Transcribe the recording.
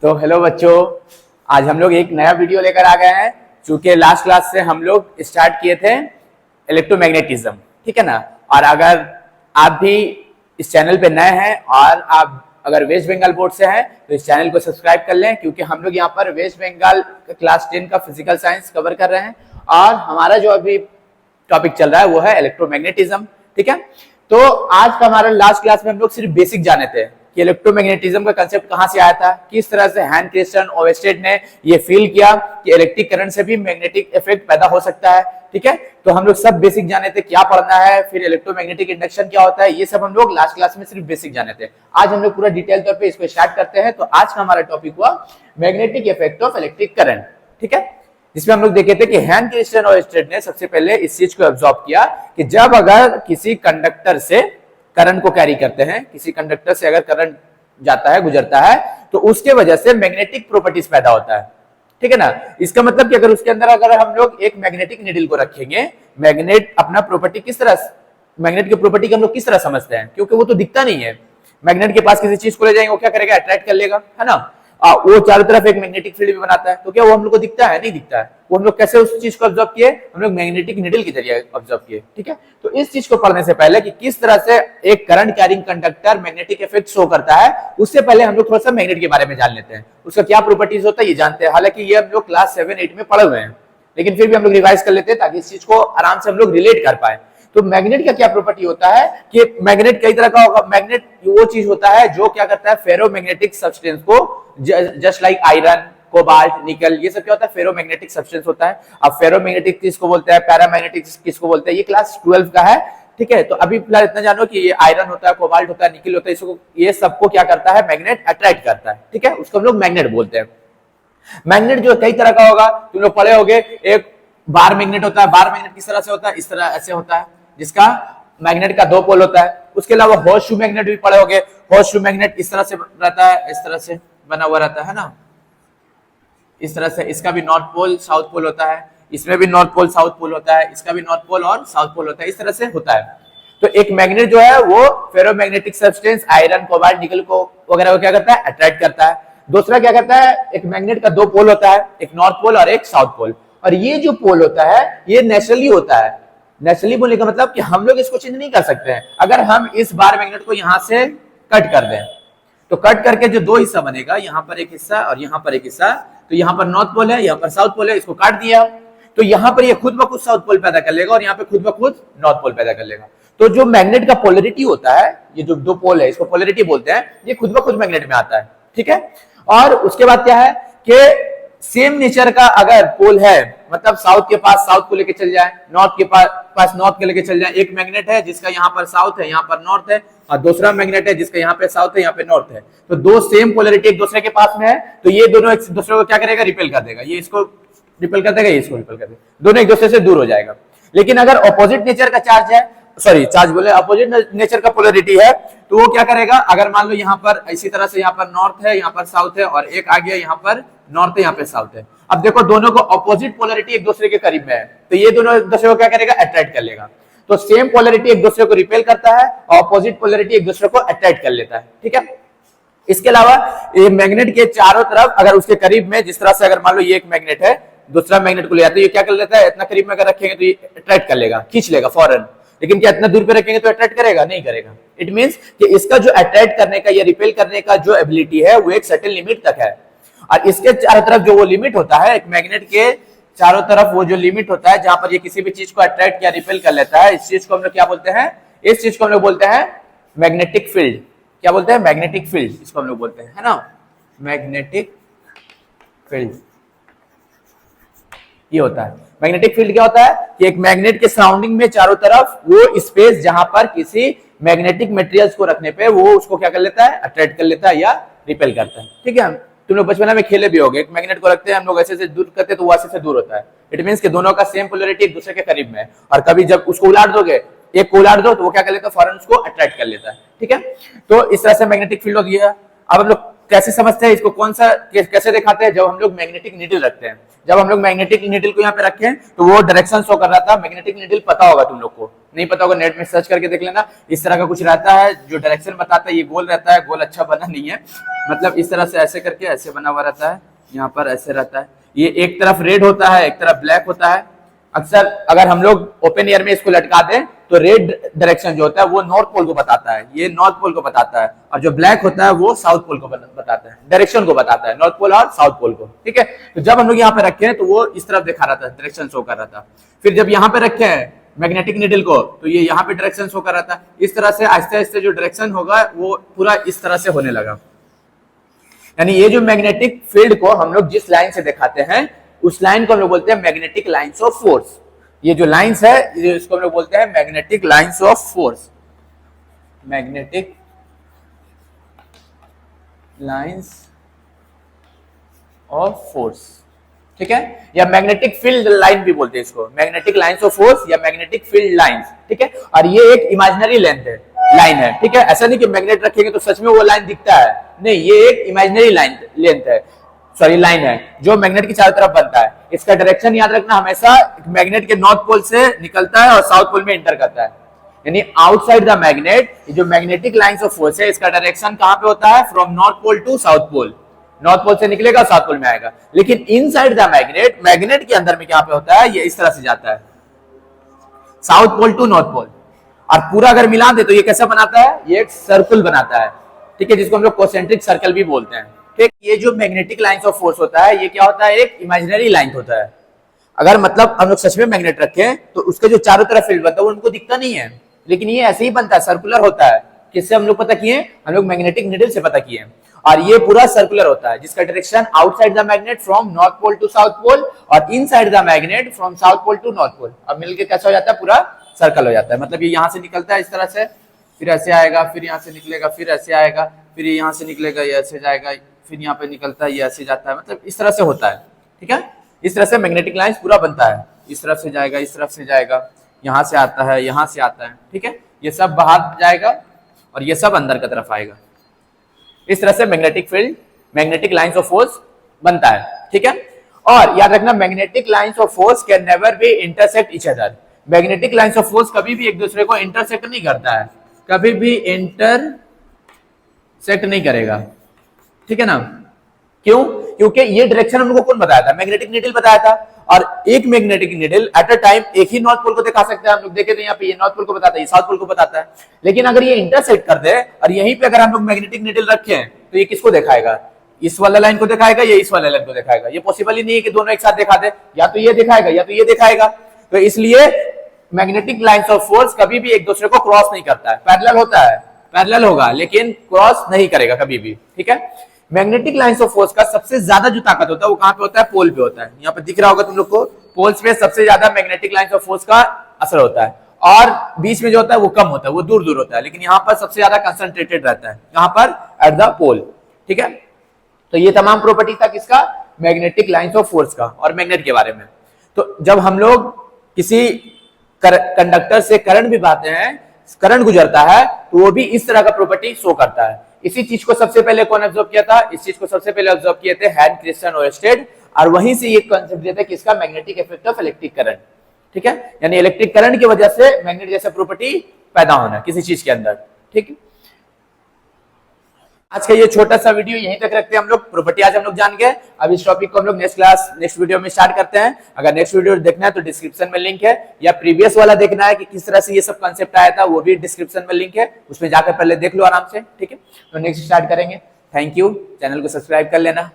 तो हेलो बच्चों, आज हम लोग एक नया वीडियो लेकर आ गए हैं। चूंकि लास्ट क्लास से हम लोग स्टार्ट किए थे इलेक्ट्रोमैग्नेटिज्म, ठीक है ना। और अगर आप भी इस चैनल पे नए हैं और आप अगर वेस्ट बंगाल बोर्ड से हैं तो इस चैनल को सब्सक्राइब कर लें, क्योंकि हम लोग यहाँ पर वेस्ट बंगाल क्लास 10 का फिजिकल साइंस कवर कर रहे हैं और हमारा जो अभी टॉपिक चल रहा है वो है इलेक्ट्रोमैग्नेटिज्म, ठीक है। तो आज का हमारा लास्ट क्लास में हम लोग सिर्फ बेसिक जाने थे कि इलेक्ट्रोमैग्नेटिज्म का कांसेप्ट कहां से आया था, किस तरह से हैंस क्रिस्टियन ओरस्टेड ने ये फील किया कि इलेक्ट्रिक करंट से भी मैग्नेटिक इफेक्ट पैदा हो सकता है, ठीक है। तो हम लोग सब बेसिक जाने थे, क्या पढ़ना है, फिर इलेक्ट्रोमैग्नेटिक इंडक्शन क्या होता है, ये सब हम लोग लास्ट क्लास में सिर्फ बेसिक जाने थे। आज हम लोग पूरा डिटेल तौर पे इसको स्टार्ट करते हैं। तो आज का हमारा टॉपिक हुआ magnetic effect of electric current, ठीक है। जिसमें हम लोग देखे थे कि हैंस क्रिस्टियन ओरस्टेड ने सबसे पहले इस चीज को ऑब्जर्व किया कि जब अगर किसी कंडक्टर से करंट को कैरी करते हैं, किसी कंडक्टर से अगर करंट जाता है, गुजरता है, तो उसके वजह से मैग्नेटिक प्रॉपर्टीज पैदा होता है, ठीक है ना। इसका मतलब कि अगर उसके अंदर अगर हम लोग एक मैग्नेटिक नीडल को रखेंगे, मैग्नेट अपना प्रॉपर्टी किस तरह, मैग्नेट की प्रॉपर्टी को हम लोग किस तरह समझते हैं, क्योंकि वो तो दिखता नहीं है। मैग्नेट के पास किसी चीज को ले जाएंगे, वो क्या करेगा, अट्रैक्ट कर लेगा, है ना। वो चारों तरफ एक मैग्नेटिक फील्ड भी बनाता है, तो क्या वो हम लोग को दिखता है? नहीं दिखता है। वो हम लोग कैसे उस चीज को ऑब्जर्व किए, हम लोग मैग्नेटिक नीडल के जरिए ऑब्जर्व किए, ठीक है। तो इस चीज को पढ़ने से पहले कि किस तरह से एक current carrying conductor magnetic effect show करता है, उससे पहले हम लोग थोड़ा सा मैग्नेट के बारे में जान लेते हैं। उसका क्या प्रॉपर्टीज होता है ये जानते हैं। हालांकि ये हम लोग क्लास 7-8 में पढ़े हुए हैं, लेकिन फिर भी हम लोग रिवाइज कर लेते हैं ताकि इस चीज को आराम से हम लोग रिलेट कर पाए। तो मैग्नेट का क्या प्रॉपर्टी होता है कि मैग्नेट कई तरह का होगा। मैग्नेट वो चीज होता है जो क्या करता है, फेरोमैग्नेटिक सब्सटेंस को, जस्ट लाइक आयरन, कोबाल्ट, निकल, ये सब क्या होता है, फेरोमैग्नेटिक सब्सटेंस होता है। अब फेरोमैग्नेटिक किसको बोलते हैं, पैरामैग्नेटिक किसको बोलते हैं, ये क्लास 12 का है, ठीक है। तो अभी फिलहाल इतना जानो कि ये आयरन होता है, कोबाल्ट होता है, निकल होता है, इसको ये सबको क्या करता है, मैग्नेट अट्रैक्ट करता है, ठीक है। उसको हम लोग मैग्नेट बोलते हैं। मैग्नेट जो कई तरह का होगा, तुम लोग पढ़े होगे। एक बार मैग्नेट होता है। बार मैग्नेट किस तरह से होता है, इस तरह ऐसे होता है, जिसका मैग्नेट का 2 पोल होता है। उसके अलावा हॉर्स शू मैग्नेट भी पढ़े होंगे। हॉर्स शू मैग्नेट इस तरह से रहता है, इस तरह से बना हुआ रहता है ना, इस तरह से। इसका भी नॉर्थ पोल साउथ पोल होता है, इसमें भी नॉर्थ पोल साउथ पोल होता है, इसका भी नॉर्थ पोल और साउथ पोल होता है, इस तरह से होता है। तो एक मैग्नेट जो है वो फेरोमैग्नेटिक सब्सटेंस आयरन, कोबाल्ट, निकल को वगैरह को क्या करता है, अट्रैक्ट करता है। दूसरा क्या करता है, एक मैग्नेट का 2 पोल होता है, एक नॉर्थ पोल और एक साउथ पोल। और ये जो पोल होता है ये नेचुरली होता है। नेचुरली बोलने का मतलब कि हम लोग इसको चेंज नहीं कर सकते हैं। अगर हम इस बार मैग्नेट को यहां से कट कर दें, तो कट करके जो 2 हिस्सा बनेगा, यहां पर एक हिस्सा और यहां पर एक हिस्सा, तो यहां पर नॉर्थ पोल है, यहां पर साउथ पोल है, इसको काट दिया तो यहां पर ये खुद ब खुद साउथ पोल पैदा कर लेगा और यहां पे खुद ब खुद नॉर्थ पोल पैदा कर लेगा। तो जो मैग्नेट का पोलरिटी होता है, ये जो 2 पोल है इसको पोलरिटी बोलते हैं, ये खुद ब खुद मैग्नेट में आता है, ठीक है। और उसके बाद क्या है कि सेम नेचर का अगर पोल है, मतलब साउथ के पास साउथ को लेके चल जाए, नॉर्थ के पास नॉर्थ के लेके चल जाए। एक मैग्नेट है जिसका यहाँ पर साउथ है, यहाँ पर नॉर्थ है, और दूसरा मैग्नेट है जिसका यहाँ पे साउथ है, यहाँ पे नॉर्थ है। तो 2 सेम पोलरिटी एक दूसरे के पास में है, तो ये दोनों एक दूसरे को क्या करेगा, रिपेल कर देगा। ये इसको रिपेल कर देगा, ये इसको रिपेल कर देगा, दोनों एक दूसरे से दूर हो जाएगा। लेकिन अगर ऑपोजिट नेचर का चार्ज है, चार्ज बोले, अपोजिट नेचर का पोलरिटी है, तो वो क्या करेगा, अगर मान लो यहाँ पर इसी तरह से यहाँ पर नॉर्थ है, यहाँ पर साउथ है, और एक आ गया यहाँ पर नॉर्थ है, यहाँ पे साउथ है। अब देखो दोनों को ऑपोजिट पोलरिटी एक दूसरे के करीब में है, तो ये दोनों एक दूसरे को क्या करेगा, अट्रैक्ट कर लेगा। तो सेम पोलरिटी एक दूसरे को रिपेल करता है और ऑपोजिट पोलरिटी एक दूसरे को अट्रैक्ट कर लेता है, ठीक है। इसके अलावा ये मैग्नेट के चारों तरफ अगर उसके करीब में, जिस तरह से अगर मान लो ये एक मैग्नेट है, दूसरा मैग्नेट को ले जाता है, ये क्या कर लेता है, इतना करीब में अगर रखेंगे तो ये अट्रैक्ट कर लेगा, खींच लेगा फौरन। लेकिन क्या इतना दूर पे रखेंगे तो अट्रैक्ट करेगा? नहीं करेगा। इट मींस कि इसका जो अट्रैक्ट करने का या रिपेल करने का जो एबिलिटी है वो एक सर्टेन लिमिट तक है। और इसके चारों तरफ जो वो लिमिट होता है, एक मैग्नेट के चारों तरफ वो जो लिमिट होता है जहां पर ये किसी भी चीज को अट्रैक्ट या रिपेल कर लेता है, इस चीज को हम लोग क्या बोलते हैं, इस चीज को हम लोग बोलते हैं मैग्नेटिक फील्ड। क्या बोलते हैं? मैग्नेटिक फील्ड, इसको हम लोग बोलते हैं, है ना, मैग्नेटिक फील्ड। ये होता है मैग्नेटिक फील्ड। क्या होता है कि एक मैग्नेट के सराउंडिंग में चारों तरफ वो स्पेस जहां पर किसी मैग्नेटिक मटेरियल्स को रखने पे वो उसको क्या कर लेता है, अट्रैक्ट कर लेता है या रिपेल करता है, ठीक है। तुम लोग बचपन में खेले भी होगे, एक मैग्नेट को रखते हैं हम लोग, ऐसे से दूर करते हैं तो वो ऐसे से दूर होता है। इट मींस कि दोनों का सेम पोलरिटी एक दूसरे के करीब में है। और कभी जब उसको उलाट दोगे, एक को उलाट दो, तो वो क्या कर लेता है, फौरन उसको अट्रैक्ट कर लेता है, ठीक है। तो इस तरह से मैग्नेटिक फील्ड हो गया। अब हम लोग कैसे समझते हैं इसको, कौन सा कैसे दिखाते हैं, जब हम लोग मैग्नेटिक नीडल रखते हैं। जब हम लोग मैग्नेटिक नीडल को यहाँ पे रखे तो वो डायरेक्शन शो कर रहा था। मैग्नेटिक नीडल पता होगा तुम लोग को, नहीं पता होगा नेट में सर्च करके देख लेना। इस तरह का कुछ रहता है जो डायरेक्शन बताता है। ये गोल रहता है, गोल अच्छा बना नहीं है, मतलब इस तरह से ऐसे करके ऐसे बना हुआ रहता है, यहाँ पर ऐसे रहता है। ये एक तरफ रेड होता है, एक तरफ ब्लैक होता है। अक्सर अगर हम लोग ओपन एयर में इसको लटका दें तो रेड डायरेक्शन जो होता है वो नॉर्थ पोल को बताता है, ये नॉर्थ पोल को बताता है, और जो ब्लैक होता है वो साउथ पोल को बताता है, डायरेक्शन को बताता है, नॉर्थ पोल और साउथ पोल को। ठीक है, तो जब हम लोग यहाँ पे रखे हैं तो वो इस तरफ दिखा रहा था, डायरेक्शन शो कर रहा था। फिर जब यहाँ पे रखे हैं मैग्नेटिक नीडल को तो ये यहाँ पे डायरेक्शन शो कर रहा था। इस तरह से आहिस्ते आहिस्ते जो डायरेक्शन होगा वो पूरा इस तरह से होने लगा। यानी ये जो मैग्नेटिक फील्ड को हम लोग जिस लाइन से दिखाते हैं उस लाइन को हम लोग बोलते हैं मैग्नेटिक लाइंस ऑफ फोर्स। ये जो लाइंस है इसको हम लोग बोलते हैं magnetic lines of force, magnetic lines of force. ठीक है, या मैग्नेटिक फील्ड लाइन भी बोलते हैं इसको, मैग्नेटिक लाइंस ऑफ फोर्स या मैग्नेटिक फील्ड लाइंस। ठीक है, और ये एक इमेजिनरी लाइन है। ठीक है, ऐसा नहीं कि मैग्नेट रखेंगे तो सच में वो लाइन दिखता है, नहीं, ये एक इमेजिनरी लाइन है जो मैग्नेट की चारों तरफ बनता है। इसका डायरेक्शन याद रखना, हमेशा मैग्नेट के नॉर्थ पोल से निकलता है और साउथ पोल में इंटर करता है। यानी आउटसाइड द मैग्नेट, जो मैग्नेटिक लाइंस ऑफ फोर्स है इसका डायरेक्शन कहां पे होता है, from north pole to south pole. North pole से निकलेगा साउथ पोल में आएगा। लेकिन इनसाइड द मैग्नेट, मैग्नेट के अंदर में क्या पे होता है, ये इस तरह से जाता है south pole to north pole. और पूरा अगर मिला दे तो ये कैसा बनाता है, ये एक सर्कल बनाता है। ठीक है, जिसको हम लोग कॉन्सेंट्रिक सर्कल भी बोलते हैं। ठीक, ये जो मैग्नेटिक लाइंस ऑफ फोर्स होता है ये क्या होता है, एक इमेजिनरी लाइन होता है। अगर मतलब हम लोग सच में मैग्नेट रखें तो उसके जो चारों तरफ फील्ड बनता है वो उनको दिखता नहीं है, लेकिन ये ऐसे ही बनता है, सर्कुलर होता है। किससे हम लोग पता किए, हम लोग मैग्नेटिक नीडल से पता किए। और ये पूरा सर्कुलर होता है जिसका direction outside the magnet from north pole to south pole और inside the magnet from south pole to north pole. अब मिलके कैसा हो जाता है, पूरा सर्कल हो जाता है। मतलब ये यहाँ से निकलता है इस तरह से, फिर ऐसे आएगा, फिर यहाँ से निकलेगा, फिर ऐसे आएगा, फिर यहाँ से निकलेगा, ये ऐसे जाएगा, फिर यहाँ पे निकलता है, ये ऐसे जाता है। मतलब इस तरह से होता है। ठीक है, इस तरह से मैग्नेटिक लाइंस पूरा बनता है। इस तरफ से जाएगा, इस तरफ से जाएगा, यहाँ से आता है, यहाँ से आता है। ठीक है, ये सब बाहर जाएगा और ये सब अंदर की तरफ आएगा। इस तरह से magnetic field, magnetic lines of force बनता है। ठीक है, और याद रखना magnetic lines of force can never be intersect each other. Magnetic lines of force कभी भी एक दूसरे को इंटरसेक्ट नहीं करता है, कभी भी इंटरसेक्ट नहीं करेगा। ठीक है ना, क्यों, क्योंकि ये डायरेक्शन हमको कौन बताया था, मैग्नेटिक नीडल बताया था। और एक magnetic needle at a time एक ही नॉर्थ पोल को दिखा सकते हैं। हम लोग देखे थे यहाँ पे, ये नॉर्थ पोल को बताता है, ये साउथ पोल को बताता है। लेकिन अगर ये इंटरसेक्ट कर दे और यहीं पे अगर हम लोग मैग्नेटिक नीडल रखें तो ये किसको दिखाएगा, इस वाला लाइन को दिखाएगा या इस वाला लाइन को दिखाएगा। ये पॉसिबल ही नहीं है कि दोनों एक साथ दिखा दे, या तो ये दिखाएगा या तो ये दिखाएगा। तो इसलिए मैग्नेटिक लाइंस ऑफ फोर्स कभी भी एक दूसरे को क्रॉस नहीं करता है, पैरेलल होता है, पैरेलल होगा लेकिन क्रॉस नहीं करेगा कभी भी। ठीक है, मैग्नेटिक लाइंस ऑफ फोर्स का सबसे ज्यादा जो ताकत होता है वो कहां पे होता है, पोल पे होता है। यहाँ पे दिख रहा होगा तुम लोग को, पोल्स पे सबसे ज्यादा मैग्नेटिक लाइंस ऑफ फोर्स का असर होता है, और बीच में जो होता है वो कम होता है, वो दूर दूर होता है। लेकिन यहाँ पर सबसे ज्यादा कंसंट्रेटेड रहता है, यहाँ पर एट द पोल। ठीक है, तो ये तमाम प्रॉपर्टी था किसका, मैग्नेटिक लाइंस ऑफ फोर्स का और मैग्नेट के बारे में। तो जब हम लोग किसी कंडक्टर से करंट भी पाते हैं, करंट गुजरता है, तो वो भी इस तरह का प्रॉपर्टी शो करता है। इसी चीज को सबसे पहले कौन ऑब्जर्व किया था, इस चीज को सबसे पहले ऑब्जर्व किए थे हैंस क्रिस्टियन ओयरस्टेड, और वहीं से ये कांसेप्ट दिया था किसका, magnetic effect of electric current. ठीक है, यानी इलेक्ट्रिक करंट की वजह से मैग्नेट जैसा प्रॉपर्टी पैदा होना किसी चीज के अंदर। ठीक है, आज का ये छोटा सा वीडियो यहीं तक रखते हैं हम लोग। प्रॉपर्टी आज हम लोग जान गए, अब इस टॉपिक को हम लोग नेक्स्ट वीडियो में स्टार्ट करते हैं। अगर नेक्स्ट वीडियो देखना है तो डिस्क्रिप्शन में लिंक है, या प्रीवियस वाला देखना है कि किस तरह से ये सब कंसेप्ट आया था, वो भी डिस्क्रिप्शन में लिंक है, उसमें जाकर पहले देख लो आराम से। ठीक है, तो नेक्स्ट स्टार्ट करेंगे। थैंक यू, चैनल को सब्सक्राइब कर लेना।